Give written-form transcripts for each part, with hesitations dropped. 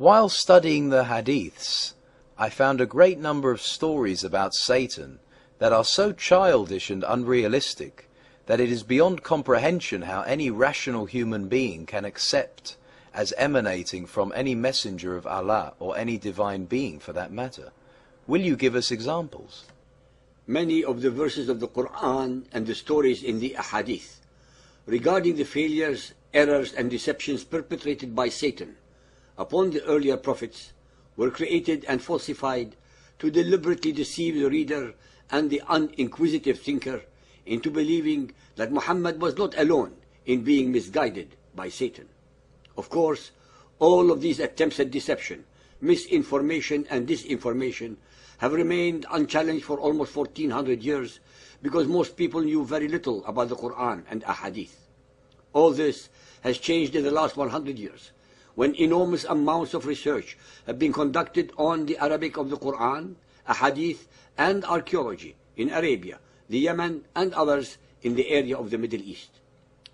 While studying the hadiths, I found a great number of stories about Satan that are so childish and unrealistic that it is beyond comprehension how any rational human being can accept as emanating from any messenger of Allah or any divine being for that matter. Will you give us examples? Many of the verses of the Quran and the stories in the Ahadith regarding the failures, errors and deceptions perpetrated by Satan upon the earlier prophets were created and falsified to deliberately deceive the reader and the uninquisitive thinker into believing that Muhammad was not alone in being misguided by Satan. Of course, all of these attempts at deception, misinformation and disinformation have remained unchallenged for almost 1400 years because most people knew very little about the Quran and Ahadith. All this has changed in the last 100 years when enormous amounts of research have been conducted on the Arabic of the Quran, Ahadith and archaeology in Arabia, the Yemen and others in the area of the Middle East.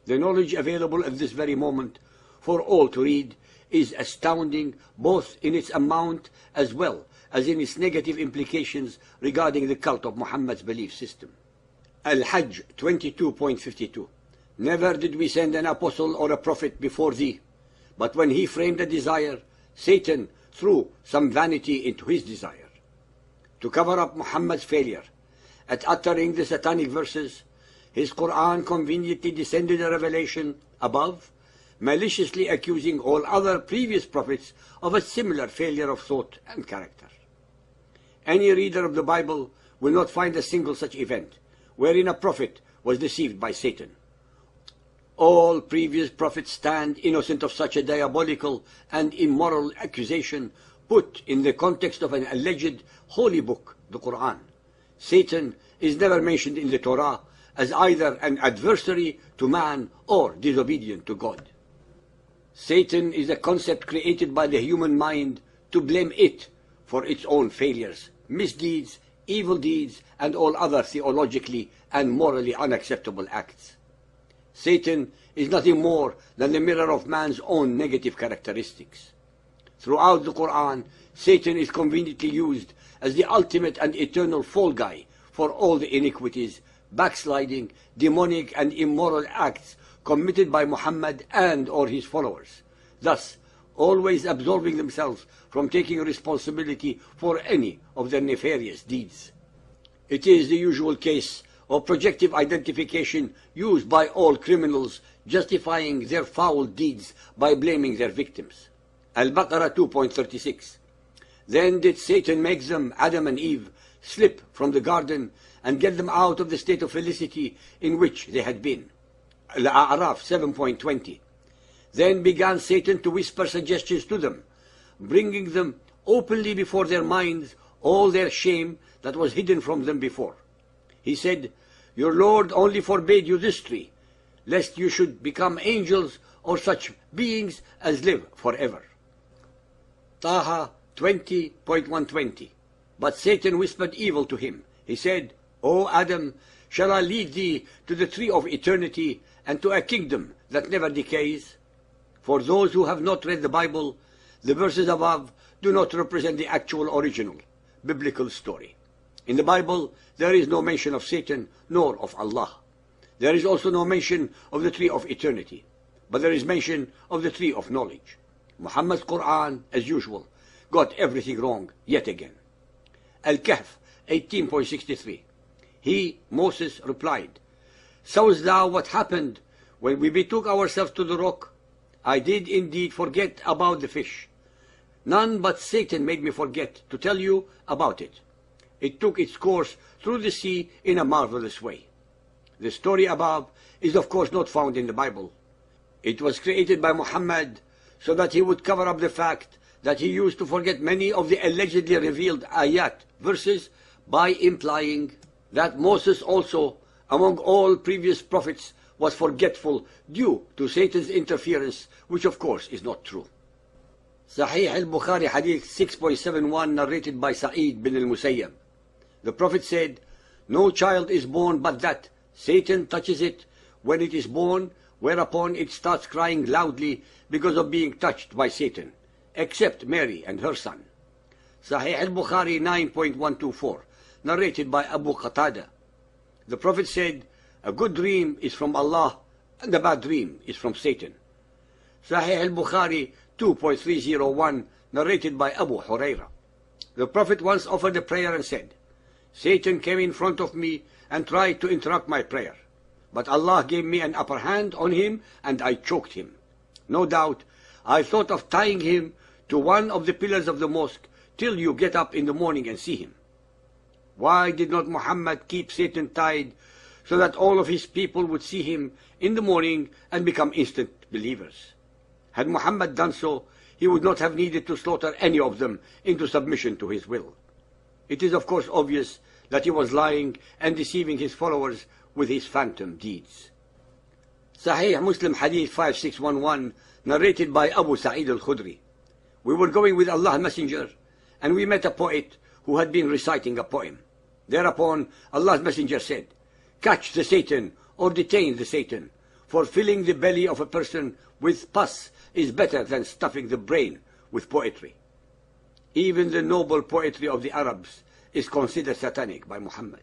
The knowledge available at this very moment for all to read is astounding both in its amount as well as in its negative implications regarding the cult of Muhammad's belief system. Al-Hajj 22.52. Never did we send an apostle or a prophet before thee, but when he framed a desire, Satan threw some vanity into his desire. To cover up Muhammad's failure at uttering the satanic verses, his Quran conveniently descended a revelation above, maliciously accusing all other previous prophets of a similar failure of thought and character. Any reader of the Bible will not find a single such event wherein a prophet was deceived by Satan. All previous prophets stand innocent of such a diabolical and immoral accusation put in the context of an alleged holy book, the Quran. Satan is never mentioned in the Torah as either an adversary to man or disobedient to God. Satan is a concept created by the human mind to blame it for its own failures, misdeeds, evil deeds, and all other theologically and morally unacceptable acts. Satan is nothing more than the mirror of man's own negative characteristics. Throughout the Quran, Satan is conveniently used as the ultimate and eternal fall guy for all the iniquities, backsliding, demonic and immoral acts committed by Muhammad and or his followers, thus always absolving themselves from taking responsibility for any of their nefarious deeds. It is the usual case of projective identification used by all criminals justifying their foul deeds by blaming their victims. Al-Baqarah 2.36. Then did Satan make them, Adam and Eve, slip from the garden and get them out of the state of felicity in which they had been. Al-A'raf 7.20. Then began Satan to whisper suggestions to them, bringing them openly before their minds all their shame that was hidden from them before. He said, your Lord only forbade you this tree, lest you should become angels or such beings as live forever. Taha 20.120. But Satan whispered evil to him. He said, O Adam, shall I lead thee to the tree of eternity and to a kingdom that never decays? For those who have not read the Bible, the verses above do not represent the actual original biblical story. In the Bible, there is no mention of Satan nor of Allah. There is also no mention of the tree of eternity, but there is mention of the tree of knowledge. Muhammad's Quran, as usual, got everything wrong yet again. Al-Kahf 18.63. He, Moses, replied, Sawest thou what happened when we betook ourselves to the rock? I did indeed forget about the fish. None but Satan made me forget to tell you about it. It took its course through the sea in a marvelous way. The story above is of course not found in the Bible. It was created by Muhammad so that he would cover up the fact that he used to forget many of the allegedly revealed ayat, verses, by implying that Moses also, among all previous prophets, was forgetful due to Satan's interference, which of course is not true. Sahih al-Bukhari Hadith 6.71, narrated by Sa'id bin al-Musayyab. The Prophet said, no child is born but that Satan touches it when it is born, whereupon it starts crying loudly because of being touched by Satan, except Mary and her son. Sahih al-Bukhari 9.124, narrated by Abu Qatada. The Prophet said, a good dream is from Allah and a bad dream is from Satan. Sahih al-Bukhari 2.301, narrated by Abu Huraira. The Prophet once offered a prayer and said, Satan came in front of me and tried to interrupt my prayer, but Allah gave me an upper hand on him and I choked him. No doubt, I thought of tying him to one of the pillars of the mosque till you get up in the morning and see him. Why did not Muhammad keep Satan tied so that all of his people would see him in the morning and become instant believers? Had Muhammad done so, he would not have needed to slaughter any of them into submission to his will. It is of course obvious that he was lying and deceiving his followers with his phantom deeds. Sahih Muslim Hadith 5611, narrated by Abu Sa'id al-Khudri. We were going with Allah's Messenger, and we met a poet who had been reciting a poem. Thereupon Allah's Messenger said, catch the Satan or detain the Satan, for filling the belly of a person with pus is better than stuffing the brain with poetry. Even the noble poetry of the Arabs is considered satanic by Muhammad.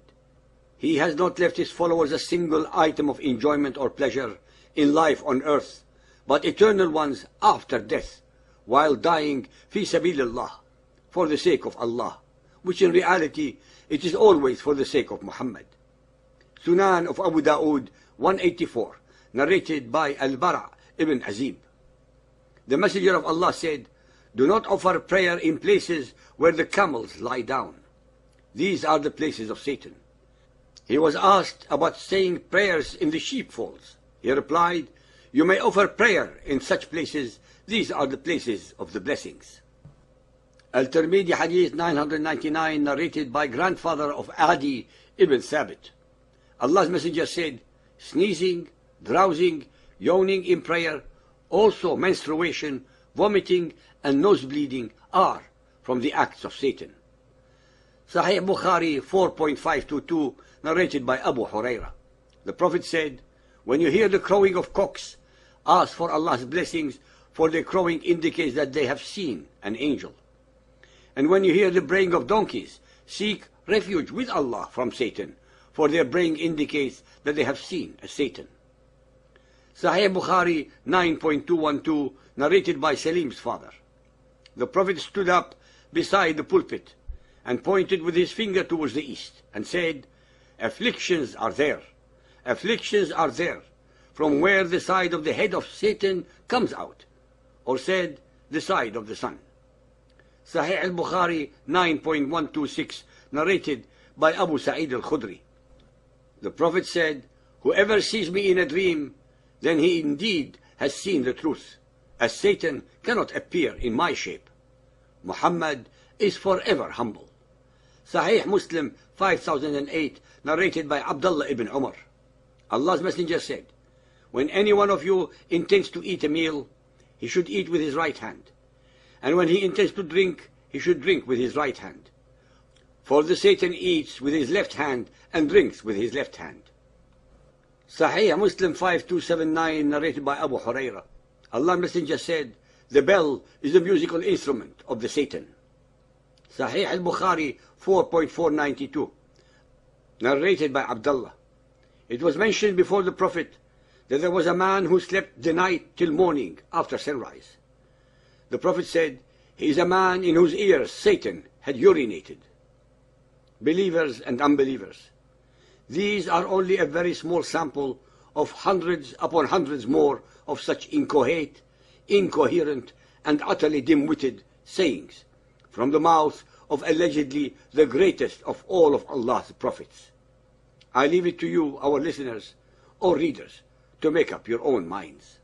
He has not left his followers a single item of enjoyment or pleasure in life on earth, but eternal ones after death, while dying fi sabilillah, for the sake of Allah, which in reality it is always for the sake of Muhammad. Sunan of Abu Dawood 184, narrated by Al-Bara' ibn Azib. The Messenger of Allah said, do not offer prayer in places where the camels lie down. These are the places of Satan. He was asked about saying prayers in the sheepfolds. He replied, you may offer prayer in such places. These are the places of the blessings. Al-Tirmidhi Hadith 999, narrated by grandfather of Adi ibn Thabit. Allah's Messenger said, sneezing, drowsing, yawning in prayer, also menstruation, vomiting, and nose bleeding are from the acts of Satan. Sahih Bukhari 4.522, narrated by Abu Huraira. The Prophet said, when you hear the crowing of cocks, ask for Allah's blessings, for their crowing indicates that they have seen an angel. And when you hear the braying of donkeys, seek refuge with Allah from Satan, for their braying indicates that they have seen a Satan. Sahih Bukhari 9.212, narrated by Salim's father. The Prophet stood up beside the pulpit and pointed with his finger towards the east and said, afflictions are there, from where the side of the head of Satan comes out, or said, the side of the sun. Sahih al-Bukhari 9.126, narrated by Abu Sa'id al-Khudri. The Prophet said, whoever sees me in a dream, then he indeed has seen the truth, as Satan cannot appear in my shape. Muhammad is forever humble. Sahih Muslim 5008, narrated by Abdullah ibn Umar. Allah's Messenger said, when any one of you intends to eat a meal, he should eat with his right hand. And when he intends to drink, he should drink with his right hand. For the Satan eats with his left hand and drinks with his left hand. Sahih Muslim 5279, narrated by Abu Huraira. Allah's Messenger said, the bell is a musical instrument of the Satan. Sahih al-Bukhari 4.492, narrated by Abdullah. It was mentioned before the Prophet that there was a man who slept the night till morning after sunrise. The Prophet said, he is a man in whose ears Satan had urinated. Believers and unbelievers, these are only a very small sample of hundreds upon hundreds more of such incoherent, and utterly dim-witted sayings from the mouth of allegedly the greatest of all of Allah's prophets. I leave it to you, our listeners or readers, to make up your own minds.